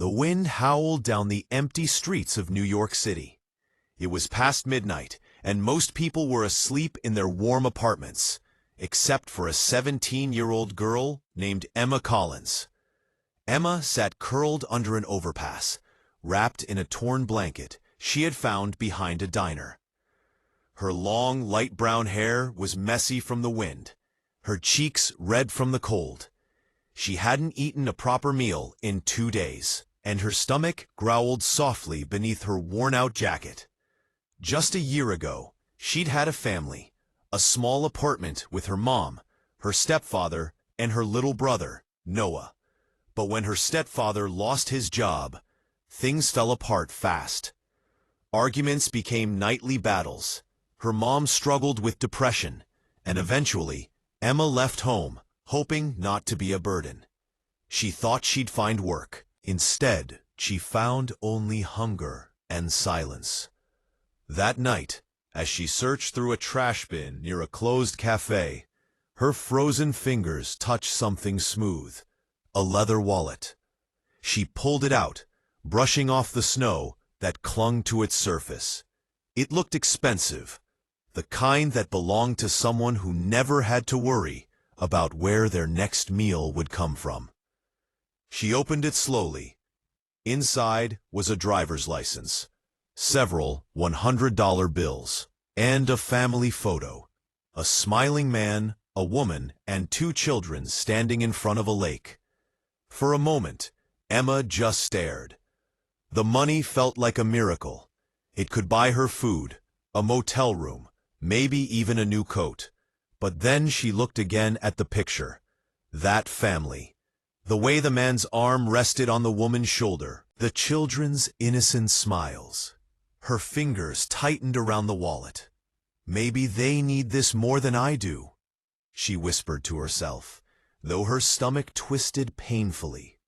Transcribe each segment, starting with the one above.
The wind howled down the empty streets of New York City. It was past midnight, and most people were asleep in their warm apartments, except for a 17-year-old girl named Emma Collins. Emma sat curled under an overpass, wrapped in a torn blanket she had found behind a diner. Her long, light brown hair was messy from the wind, her cheeks red from the cold. She hadn't eaten a proper meal in 2 days, and her stomach growled softly beneath her worn-out jacket. Just a year ago, she'd had a family, a small apartment with her mom, her stepfather, and her little brother, Noah. But when her stepfather lost his job, things fell apart fast. Arguments became nightly battles. Her mom struggled with depression, and eventually, Emma left home, hoping not to be a burden. She thought she'd find work. Instead, she found only hunger and silence. That night, as she searched through a trash bin near a closed cafe, her frozen fingers touched something smooth, a leather wallet. She pulled it out, brushing off the snow that clung to its surface. It looked expensive, the kind that belonged to someone who never had to worry about where their next meal would come from. She opened it slowly. Inside was a driver's license, several $100 bills, and a family photo. A smiling man, a woman, and 2 children standing in front of a lake. For a moment, Emma just stared. The money felt like a miracle. It could buy her food, a motel room, maybe even a new coat. But then she looked again at the picture. That family. The way the man's arm rested on the woman's shoulder, the children's innocent smiles. Her fingers tightened around the wallet. Maybe they need this more than I do, she whispered to herself, though her stomach twisted painfully.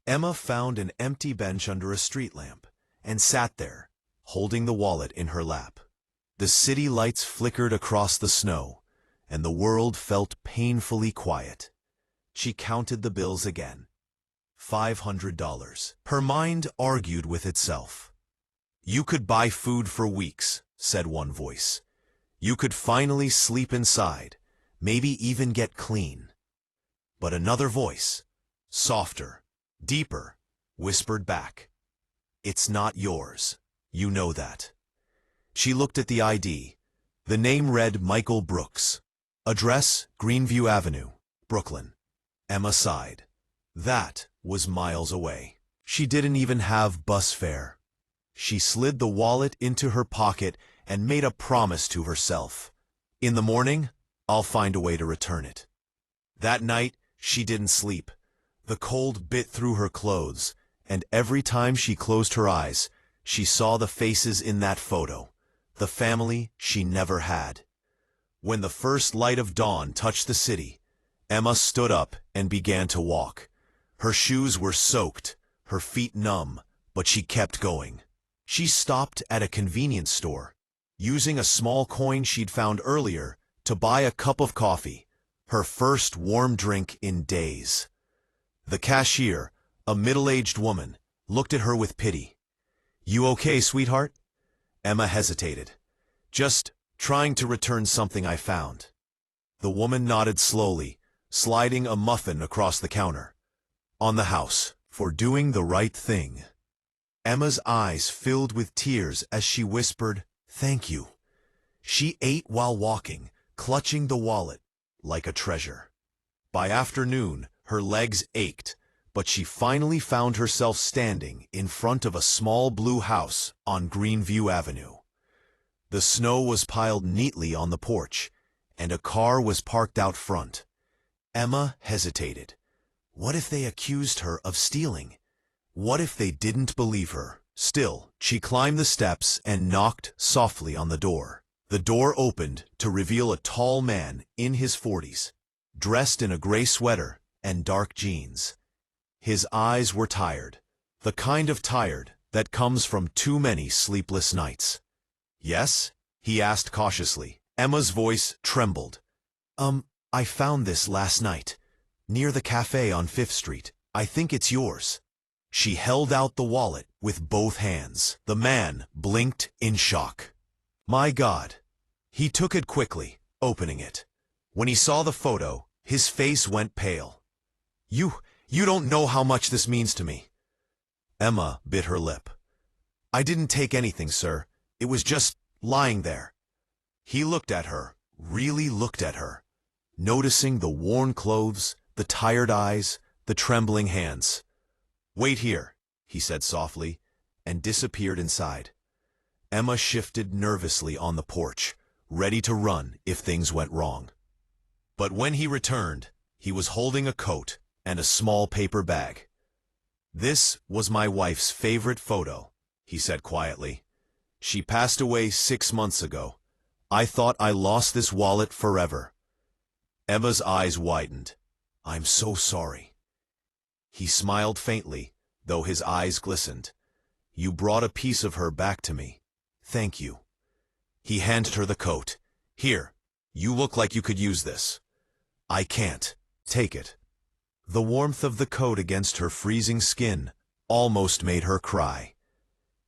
Emma found an empty bench under a street lamp and sat there, holding the wallet in her lap. The city lights flickered across the snow, and the world felt painfully quiet. She counted the bills again. $500. Her mind argued with itself. You could buy food for weeks, said one voice. You could finally sleep inside, maybe even get clean. But another voice, softer, deeper, whispered back. It's not yours. You know that. She looked at the ID. The name read Michael Brooks. Address, Greenview Avenue, Brooklyn. Emma sighed. That was miles away. She didn't even have bus fare. She slid the wallet into her pocket and made a promise to herself. In the morning, I'll find a way to return it. That night, she didn't sleep. The cold bit through her clothes, and every time she closed her eyes, she saw the faces in that photo, the family she never had. When the first light of dawn touched the city, Emma stood up and began to walk. Her shoes were soaked, her feet numb, but she kept going. She stopped at a convenience store, using a small coin she'd found earlier to buy a cup of coffee, her first warm drink in days. The cashier, a middle-aged woman, looked at her with pity. You okay, sweetheart? Emma hesitated. Just trying to return something I found. The woman nodded slowly, sliding a muffin across the counter. On the house, for doing the right thing. Emma's eyes filled with tears as she whispered, "Thank you." She ate while walking, clutching the wallet like a treasure. By afternoon, her legs ached, but she finally found herself standing in front of a small blue house on Greenview Avenue. The snow was piled neatly on the porch, and a car was parked out front. Emma hesitated. What if they accused her of stealing? What if they didn't believe her? Still, she climbed the steps and knocked softly on the door. The door opened to reveal a tall man in his 40s, dressed in a gray sweater and dark jeans. His eyes were tired, the kind of tired that comes from too many sleepless nights. Yes? He asked cautiously. Emma's voice trembled. I found this last night, near the cafe on 5th Street. I think it's yours. She held out the wallet with both hands. The man blinked in shock. My God. He took it quickly, opening it. When he saw the photo, his face went pale. You don't know how much this means to me." Emma bit her lip. "I didn't take anything, sir. It was just lying there." He looked at her, really looked at her, noticing the worn clothes, the tired eyes, the trembling hands. "Wait here," he said softly, and disappeared inside. Emma shifted nervously on the porch, ready to run if things went wrong. But when he returned, he was holding a coat and a small paper bag. "This was my wife's favorite photo," he said quietly. "She passed away 6 months ago. I thought I lost this wallet forever." Emma's eyes widened. "I'm so sorry." He smiled faintly, though his eyes glistened. "You brought a piece of her back to me. Thank you." He handed her the coat. "Here, you look like you could use this." "I can't." "Take it." The warmth of the coat against her freezing skin almost made her cry.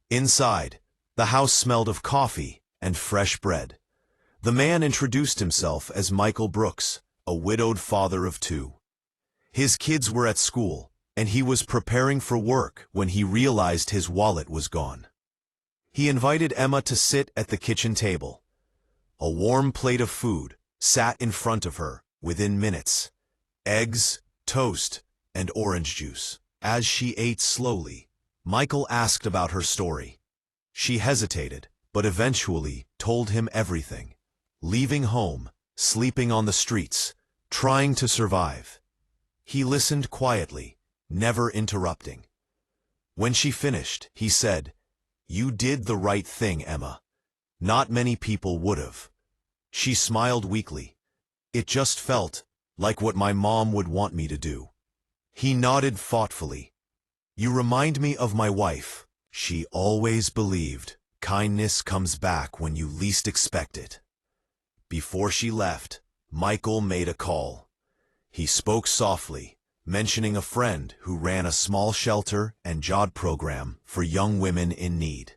Inside, the house smelled of coffee and fresh bread. The man introduced himself as Michael Brooks, a widowed father of 2. His kids were at school, and he was preparing for work when he realized his wallet was gone. He invited Emma to sit at the kitchen table. A warm plate of food sat in front of her within minutes. Eggs, toast, and orange juice. As she ate slowly, Michael asked about her story. She hesitated, but eventually told him everything. Leaving home, sleeping on the streets, trying to survive. He listened quietly, never interrupting. When she finished, he said, "You did the right thing, Emma. Not many people would have." She smiled weakly. "It just felt like what my mom would want me to do." He nodded thoughtfully. "You remind me of my wife. She always believed kindness comes back when you least expect it." Before she left, Michael made a call. He spoke softly, mentioning a friend who ran a small shelter and job program for young women in need.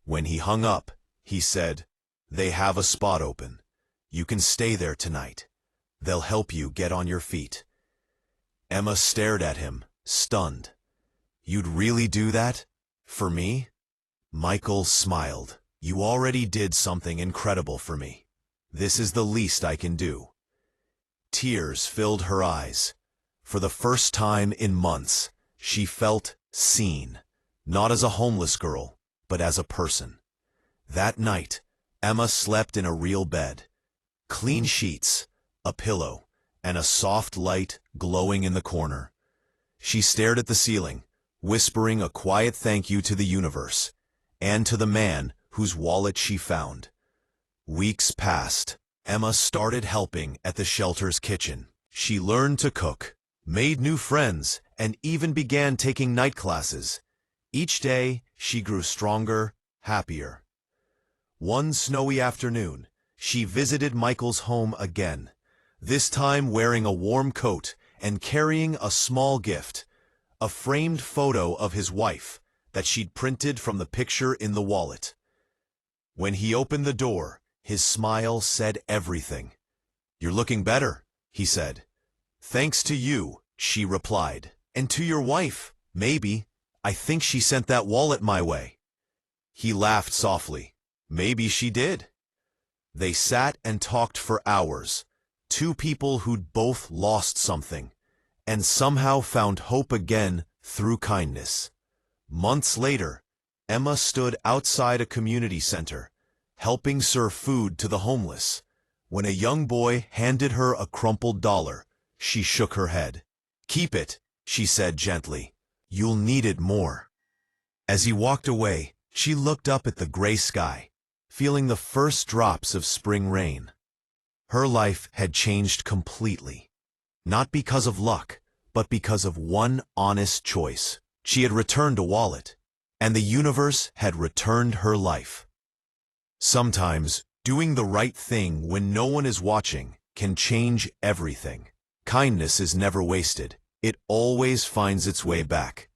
When he hung up, he said, "They have a spot open. You can stay there tonight. They'll help you get on your feet." Emma stared at him, stunned. "You'd really do that? For me?" Michael smiled. "You already did something incredible for me. This is the least I can do." Tears filled her eyes. For the first time in months, she felt seen, not as a homeless girl, but as a person. That night, Emma slept in a real bed. Clean sheets, a pillow, and a soft light glowing in the corner. She stared at the ceiling, whispering a quiet thank you to the universe, and to the man whose wallet she found. Weeks passed. Emma started helping at the shelter's kitchen. She learned to cook, made new friends, and even began taking night classes. Each day, she grew stronger, happier. One snowy afternoon, she visited Michael's home again, this time wearing a warm coat and carrying a small gift, a framed photo of his wife that she'd printed from the picture in the wallet. When he opened the door, his smile said everything. "You're looking better," he said. "Thanks to you," she replied. "And to your wife, maybe. I think she sent that wallet my way." He laughed softly. "Maybe she did." They sat and talked for hours, 2 people who'd both lost something, and somehow found hope again through kindness. Months later, Emma stood outside a community center, helping serve food to the homeless. When a young boy handed her a crumpled dollar, she shook her head. "Keep it," she said gently. "You'll need it more." As he walked away, she looked up at the gray sky, feeling the first drops of spring rain. Her life had changed completely. Not because of luck, but because of one honest choice. She had returned a wallet, and the universe had returned her life. Sometimes, doing the right thing when no one is watching can change everything. Kindness is never wasted. It always finds its way back.